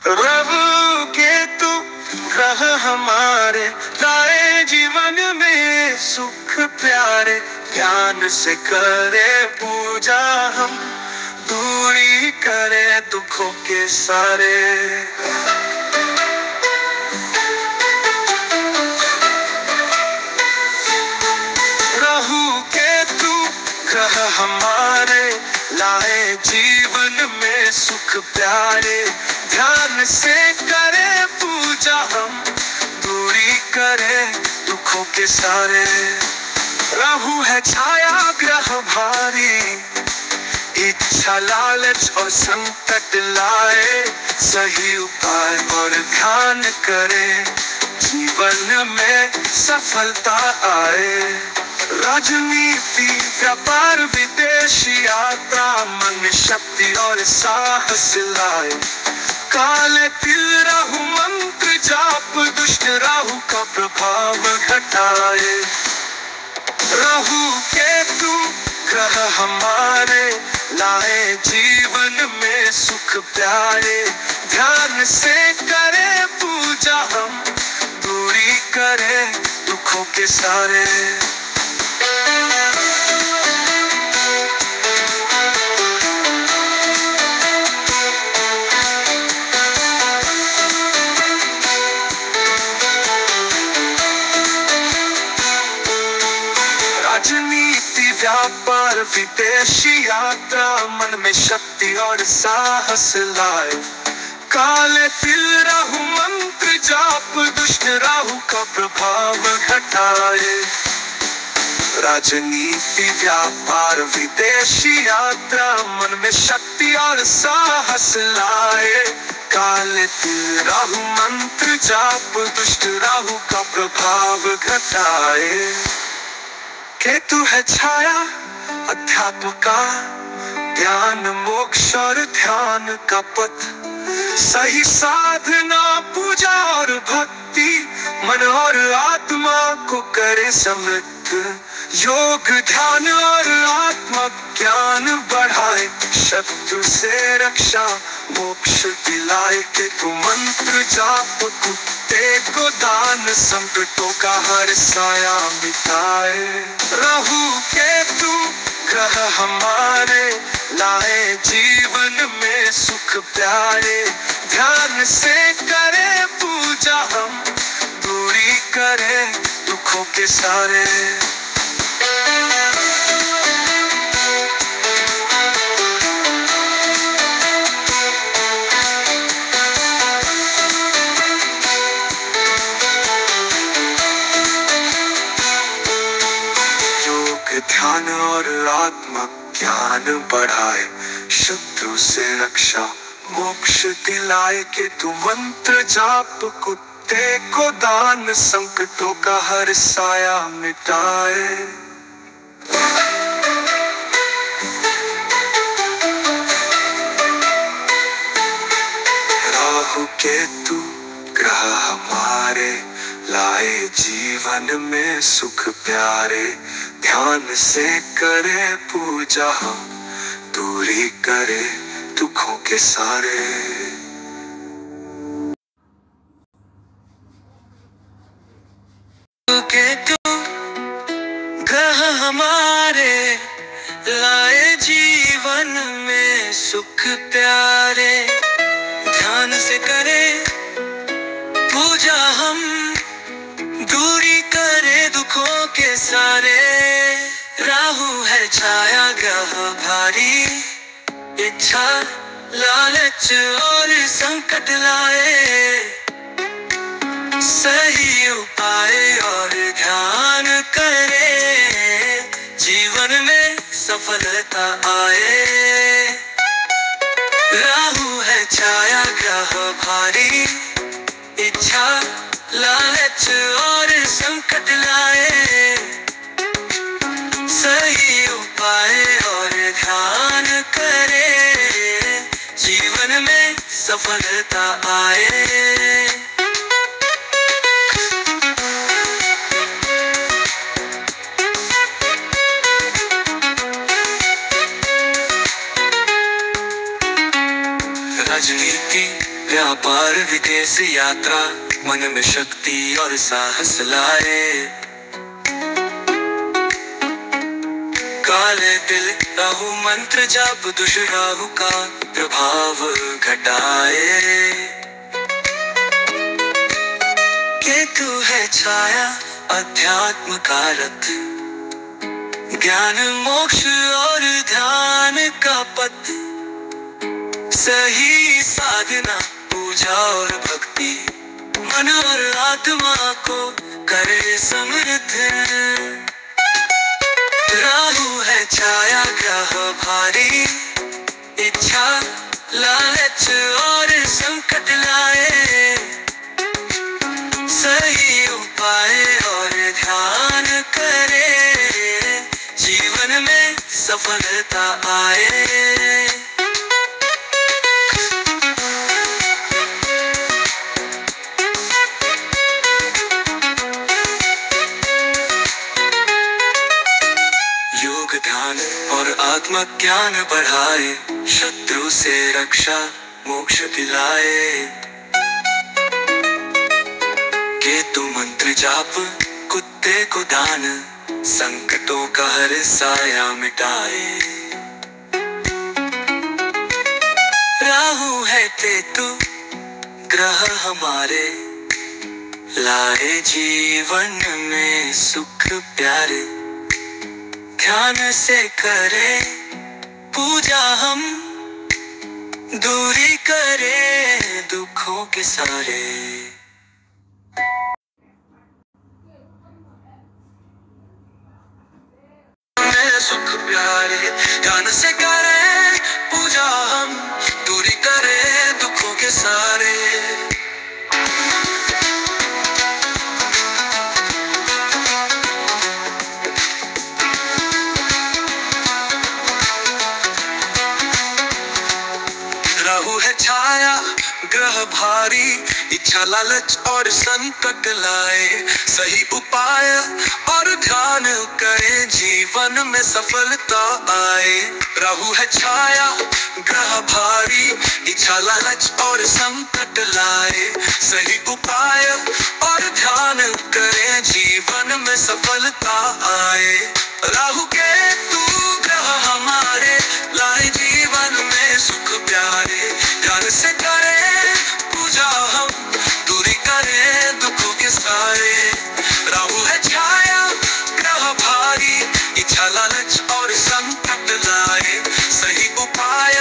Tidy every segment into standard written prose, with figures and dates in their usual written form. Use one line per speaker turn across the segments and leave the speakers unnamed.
रब के तू ग्रह हमारे, लाए जीवन में सुख प्यारे। ध्यान से करे पूजा हम, दूरी करे दुखों के सारे। ग्रह हमारे, लाए जीवन में सुख प्यारे। ध्यान से करे पूजा हम, दूरी करे दुखों के सारे। राहु है छाया ग्रह भारी, इच्छा लालच और संकट लाए। सही उपाय और ध्यान करे, जीवन में सफलता आए। राजनीति व्यापार विदेश यात्रा, मन में शक्ति और साहस लाए। काले तिल राहु मंत्र जाप, दुष्ट राहु का प्रभाव घटाए। राहु केतु ग्रह हमारे, लाए जीवन में सुख प्यारे। ध्यान से करे पूजा हम, दूरी करे दुखों के सारे। राजनीति व्यापार विदेशी यात्रा, मन में शक्ति और साहस लाए। काले तिल राहु मंत्र जाप, दुष्ट राहु का प्रभाव घटाए। राजनीति व्यापार विदेशी यात्रा, मन में शक्ति और साहस लाए। काले तिल राहु मंत्र जाप, दुष्ट राहु का प्रभाव घटाए। केतु है छाया अध्यात्म का, ज्ञान मोक्ष और ध्यान का पथ। सही साधना पूजा और भक्ति, मन और आत्मा को करे समृद्ध। योग ध्यान और आत्मा ज्ञान बढ़ाए, शत्रु से रक्षा मोक्ष दिलाए। केतु मंत्र जाप, कुत्ते को दान, संकटों का हर साया मिटाए। राहु केतु ग्रह हमारे, लाए जीवन में सुख प्यारे। ध्यान से करे पूजा हम, दूरी करे दुखों के सारे। ध्यान और आत्मा ज्ञान बढ़ाए, शत्रु से रक्षा मोक्ष दिलाए। केतु मंत्र जाप, कुत्ते को दान, संकटों का हर साया मिटाए। राहु केतु ग्रह हमारे, लाए जीवन में सुख प्यारे। ध्यान से करे पूजा हम, दूरी करे दुखों के सारे। केतु ग्रह हमारे, लाए जीवन में सुख प्यारे। ध्यान से करे पूजा हम, दूरी करे दुखों के सारे। राहु है छाया ग्रह भारी, इच्छा लालच और संकट लाए। सही उपाय और ध्यान करे, जीवन में सफलता आए। राहु है छाया ग्रह भारी, इच्छा लालच और संकट लाए। सही उपाय और ध्यान करे, जीवन में सफलता आए। राजनीति व्यापार विदेश यात्रा मन में शक्ति और साहस लाए। काले तिल राहु मंत्र जाप दुष्राहु का प्रभाव घटाए। केतु है छाया अध्यात्म का रथ, ज्ञान मोक्ष और ध्यान का पथ। सही साधना पूजा और भक्ति मन और आत्मा को करे समृद्ध। राहु है छाया ग्रह भारी, इच्छा लालच और संकट लाए। सही उपाय और ध्यान करे, जीवन में सफलता आए। योग ध्यान और आत्मज्ञान बढ़ाए, शत्रु से रक्षा मोक्ष दिलाए। केतु मंत्र जाप कुत्ते को दान, संकटों का हर साया मिटाए। राहु है केतु ग्रह हमारे, लाए जीवन में सुख प्यारे। ध्यान से करे पूजा हम, दूरी करे दुखों के सारे। सुख प्यारे ध्यान से करे पूजा हम, दूरी करे दुखों के सारे। राहु है छाया ग्रह भारी, इच्छा लालच और संकट लाए। सही उपाय और ध्यान करे, जीवन में सफलता आए। राहु है छाया ग्रह भारी, इच्छा लालच और संकट लाए। सही उपाय और ध्यान करे, जीवन में सफलता आए। राहु केतु ग्रह हमारे, लाए जीवन में सुख प्यारे। ध्यान से करे पूजा हम, दूरी करे दुखों के सारे। राहु है छाया ग्रह भारी, इच्छा लालच और संकट लाए। सही उपाय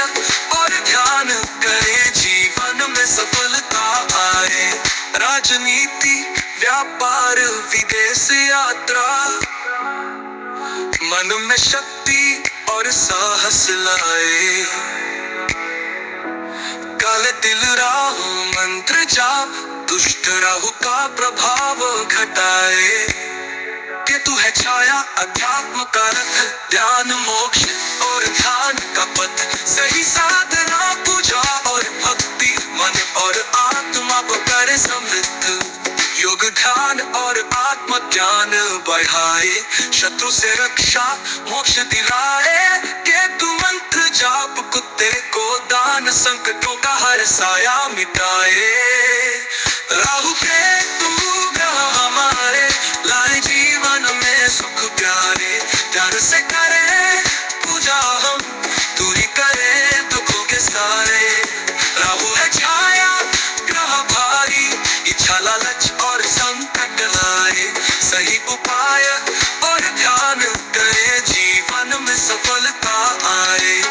और ध्यान करे, जीवन में सफलता आए। राजनीति व्यापार विदेश यात्रा मन में शक्ति और साहस लाए। काले तिल राहु मंत्र जाप दुष्ट राहु का प्रभाव घटाए। केतु है छाया अध्यात्म का रथ, ध्यान मोक्ष और ध्यान का पथ। सही साधना पूजा और भक्ति मन और आत्मा को करे समृद्ध। योग ध्यान और आत्मज्ञान बढ़ाए, शत्रु से रक्षा मोक्ष दिलाए। केतु मंत्र जाप कुत्ते को दान, संकटों का हर साया मिटाए। राहु केतु ग्रह हमारे, लाए जीवन में सुख प्यारे। ध्यान से करे पूजा हम, दूरी करे दुखों के सारे। राहु है छाया ग्रह भारी, इच्छा लालच और संकट लाए। सही उपाय और ध्यान करे, जीवन में सफलता आए।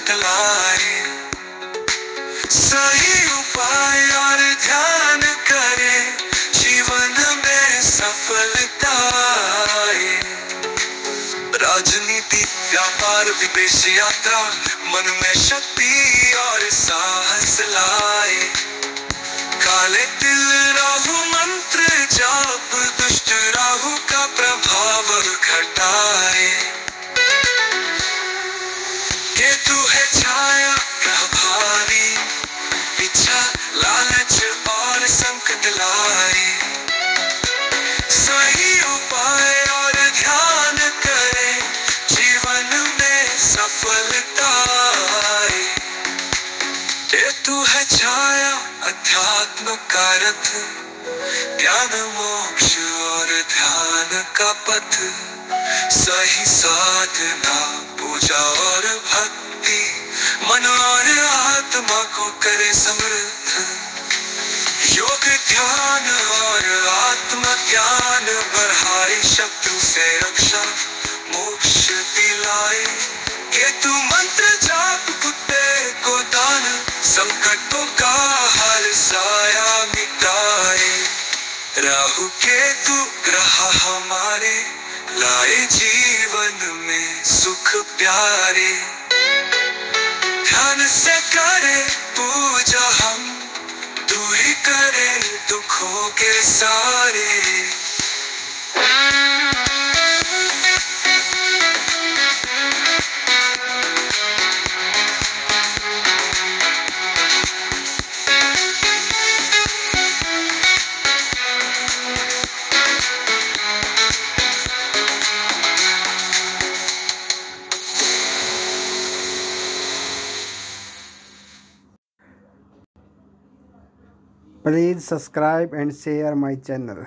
संकट लाए। सही उपाय और ध्यान करे, जीवन में सफलता आए। राजनीति, व्यापार, विदेश यात्रा, मन में शक्ति और साहस लाए। काले तिल राहु मंत्र जाप, दुष्ट राहु का प्रभाव घटाए। केतु है छाया प्रभावी, इच्छा, लालच और संकट लाए। सही उपाय और ध्यान करे, जीवन में सफलता आए। केतु है छाया अध्यात्म का रथ, ज्ञान मोक्ष और ध्यान का पथ। सही साधना, पूजा और भक्ति, मन और आत्मा को करे समृद्ध। योग, ध्यान और आत्म ज्ञान बढ़ाए, शत्रु से रक्षा, मोक्ष दिलाए। केतु मंत्र जाप, कुत्ते को दान, संकटों का हर साया मिटाए। राहु केतु ग्रह हमारे, लाए जीवन में सुख प्यारे। ध्यान से करे पूजा हम, तू ही करे दुखों के सारे।
Please subscribe and share my channel.